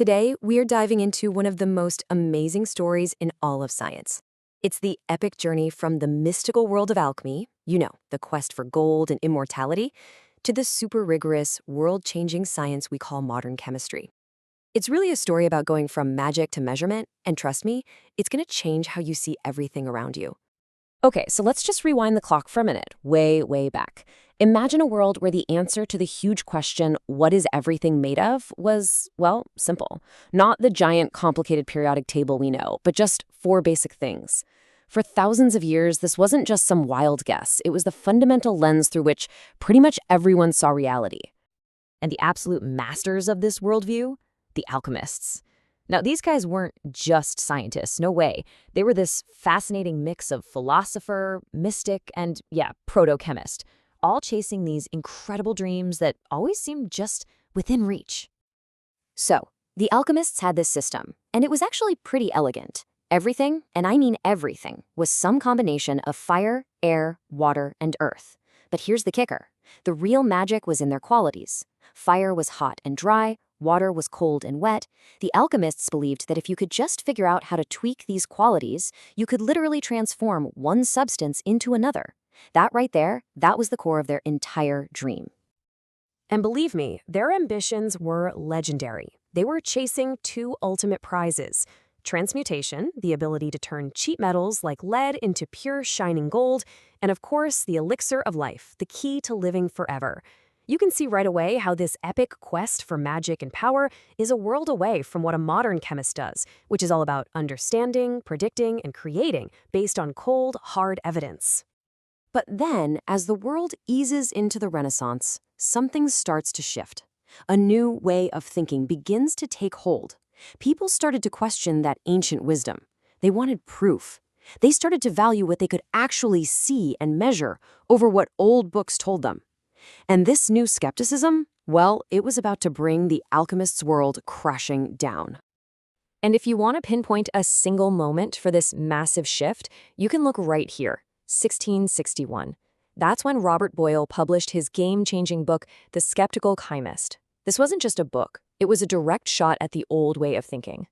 Today, we are diving into one of the most amazing stories in all of science. It's the epic journey from the mystical world of alchemy, the quest for gold and immortality, to the super rigorous, world-changing science we call modern chemistry. It's really a story about going from magic to measurement, and trust me, it's going to change how you see everything around you. Okay, so let's just rewind the clock for a minute, way back. Imagine a world where the answer to the huge question, what is everything made of, was, well, simple. Not the giant, complicated periodic table we know, but just four basic things. For thousands of years, this wasn't just some wild guess. It was the fundamental lens through which pretty much everyone saw reality. And the absolute masters of this worldview? The alchemists. Now, these guys weren't just scientists, no way. They were this fascinating mix of philosopher, mystic, and, proto-chemist, all chasing these incredible dreams that always seemed just within reach. So, the alchemists had this system, and it was actually pretty elegant. Everything, and I mean everything, was some combination of fire, air, water, and earth. But here's the kicker. The real magic was in their qualities. Fire was hot and dry, water was cold and wet. The alchemists believed that if you could just figure out how to tweak these qualities, you could literally transform one substance into another. That right there, that was the core of their entire dream. And believe me, their ambitions were legendary. They were chasing two ultimate prizes: transmutation, the ability to turn cheap metals like lead into pure shining gold, and of course, the elixir of life, the key to living forever. You can see right away how this epic quest for magic and power is a world away from what a modern chemist does, which is all about understanding, predicting, and creating based on cold, hard evidence. But then, as the world eases into the Renaissance, something starts to shift. A new way of thinking begins to take hold. People started to question that ancient wisdom. They wanted proof. They started to value what they could actually see and measure over what old books told them. And this new skepticism, well, it was about to bring the alchemists' world crashing down. And if you want to pinpoint a single moment for this massive shift, you can look right here, 1661. That's when Robert Boyle published his game-changing book, The Skeptical Chemist. This wasn't just a book, it was a direct shot at the old way of thinking.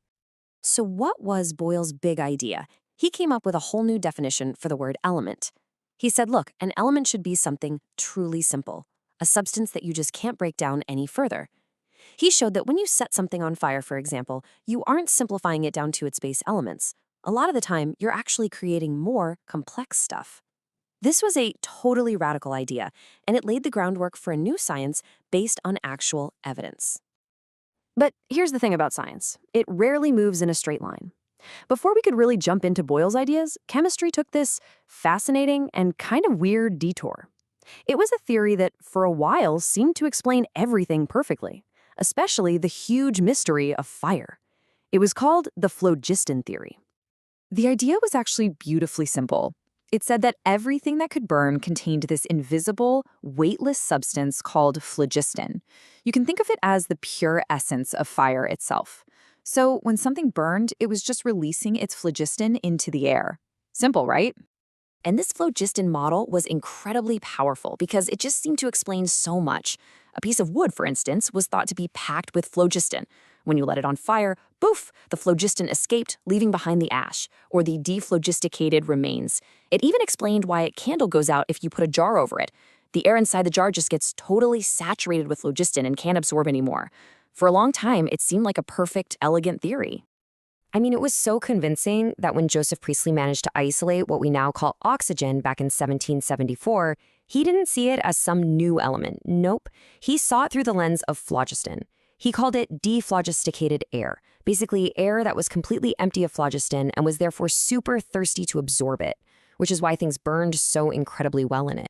So what was Boyle's big idea? He came up with a whole new definition for the word element. He said, look, an element should be something truly simple, a substance that you just can't break down any further. He showed that when you set something on fire, for example, you aren't simplifying it down to its base elements. A lot of the time, you're actually creating more complex stuff. This was a totally radical idea, and it laid the groundwork for a new science based on actual evidence. But here's the thing about science. It rarely moves in a straight line. Before we could really jump into Boyle's ideas, chemistry took this fascinating and kind of weird detour. It was a theory that, for a while, seemed to explain everything perfectly, especially the huge mystery of fire. It was called the phlogiston theory. The idea was actually beautifully simple. It said that everything that could burn contained this invisible, weightless substance called phlogiston. You can think of it as the pure essence of fire itself. So when something burned, it was just releasing its phlogiston into the air. Simple, right? And this phlogiston model was incredibly powerful because it just seemed to explain so much. A piece of wood, for instance, was thought to be packed with phlogiston. When you let it on fire, poof, the phlogiston escaped, leaving behind the ash, or the dephlogisticated remains. It even explained why a candle goes out if you put a jar over it. The air inside the jar just gets totally saturated with phlogiston and can't absorb anymore. For a long time, it seemed like a perfect, elegant theory. I mean, it was so convincing that when Joseph Priestley managed to isolate what we now call oxygen back in 1774, he didn't see it as some new element. Nope. He saw it through the lens of phlogiston. He called it dephlogisticated air, basically air that was completely empty of phlogiston and was therefore super thirsty to absorb it, which is why things burned so incredibly well in it.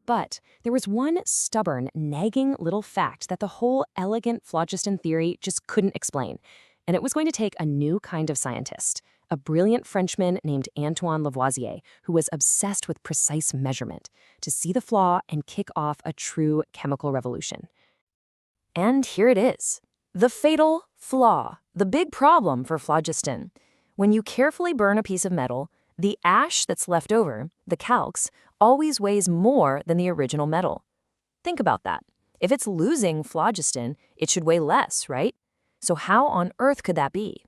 But there was one stubborn, nagging little fact that the whole elegant phlogiston theory just couldn't explain, and it was going to take a new kind of scientist, a brilliant Frenchman named Antoine Lavoisier, who was obsessed with precise measurement, to see the flaw and kick off a true chemical revolution. And here it is. The fatal flaw, the big problem for phlogiston. When you carefully burn a piece of metal, the ash that's left over, the calx, always weighs more than the original metal. Think about that. If it's losing phlogiston, it should weigh less, right? So how on earth could that be?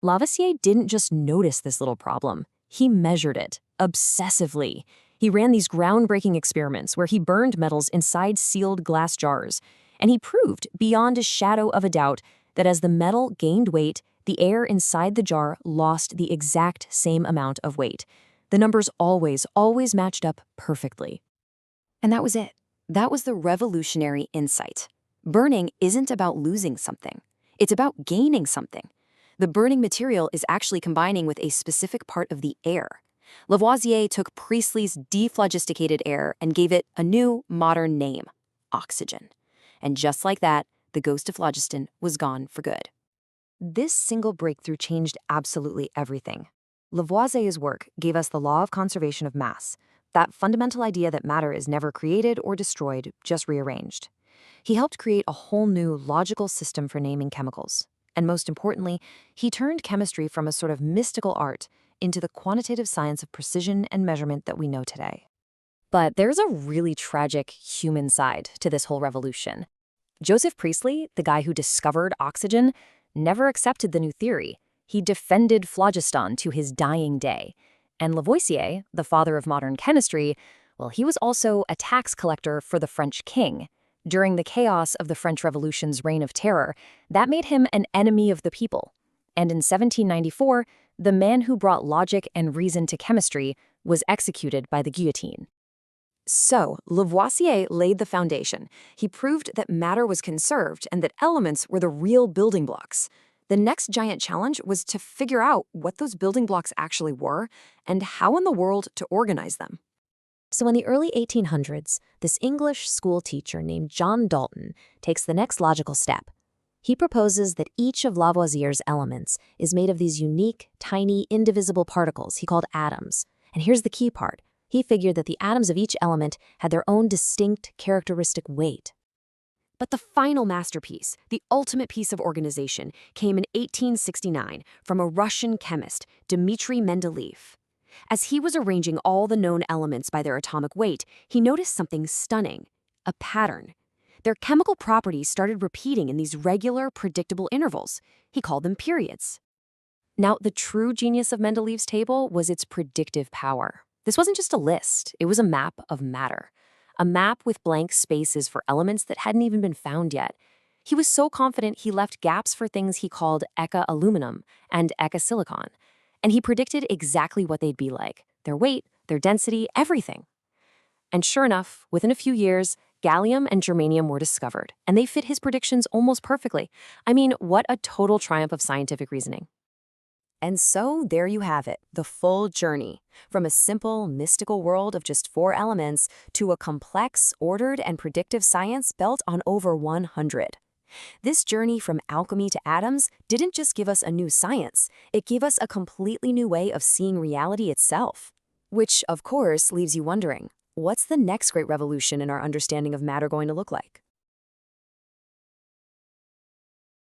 Lavoisier didn't just notice this little problem. He measured it, obsessively. He ran these groundbreaking experiments where he burned metals inside sealed glass jars, and he proved, beyond a shadow of a doubt, that as the metal gained weight, the air inside the jar lost the exact same amount of weight. The numbers always matched up perfectly. And that was it. That was the revolutionary insight. Burning isn't about losing something. It's about gaining something. The burning material is actually combining with a specific part of the air. Lavoisier took Priestley's dephlogisticated air and gave it a new, modern name, oxygen. And just like that, the ghost of phlogiston was gone for good. This single breakthrough changed absolutely everything. Lavoisier's work gave us the law of conservation of mass, that fundamental idea that matter is never created or destroyed, just rearranged. He helped create a whole new logical system for naming chemicals. And most importantly, he turned chemistry from a sort of mystical art into the quantitative science of precision and measurement that we know today. But there's a really tragic human side to this whole revolution. Joseph Priestley, the guy who discovered oxygen, never accepted the new theory. He defended phlogiston to his dying day. And Lavoisier, the father of modern chemistry, well, he was also a tax collector for the French king. During the chaos of the French Revolution's reign of terror, that made him an enemy of the people. And in 1794, the man who brought logic and reason to chemistry was executed by the guillotine. So, Lavoisier laid the foundation. He proved that matter was conserved and that elements were the real building blocks. The next giant challenge was to figure out what those building blocks actually were and how in the world to organize them. So in the early 1800s, this English school teacher named John Dalton takes the next logical step. He proposes that each of Lavoisier's elements is made of these unique, tiny, indivisible particles he called atoms. And here's the key part. He figured that the atoms of each element had their own distinct, characteristic weight. But the final masterpiece, the ultimate piece of organization, came in 1869 from a Russian chemist, Dmitry Mendeleev. As he was arranging all the known elements by their atomic weight, he noticed something stunning, a pattern. Their chemical properties started repeating in these regular, predictable intervals. He called them periods. Now, the true genius of Mendeleev's table was its predictive power. This wasn't just a list, it was a map of matter. A map with blank spaces for elements that hadn't even been found yet. He was so confident he left gaps for things he called eka aluminum and eka silicon. And he predicted exactly what they'd be like, their weight, their density, everything. And sure enough, within a few years, gallium and germanium were discovered, and they fit his predictions almost perfectly. I mean, what a total triumph of scientific reasoning. And so there you have it, the full journey, from a simple, mystical world of just 4 elements to a complex, ordered, and predictive science built on over 100. This journey from alchemy to atoms didn't just give us a new science, it gave us a completely new way of seeing reality itself. Which, of course, leaves you wondering, what's the next great revolution in our understanding of matter going to look like?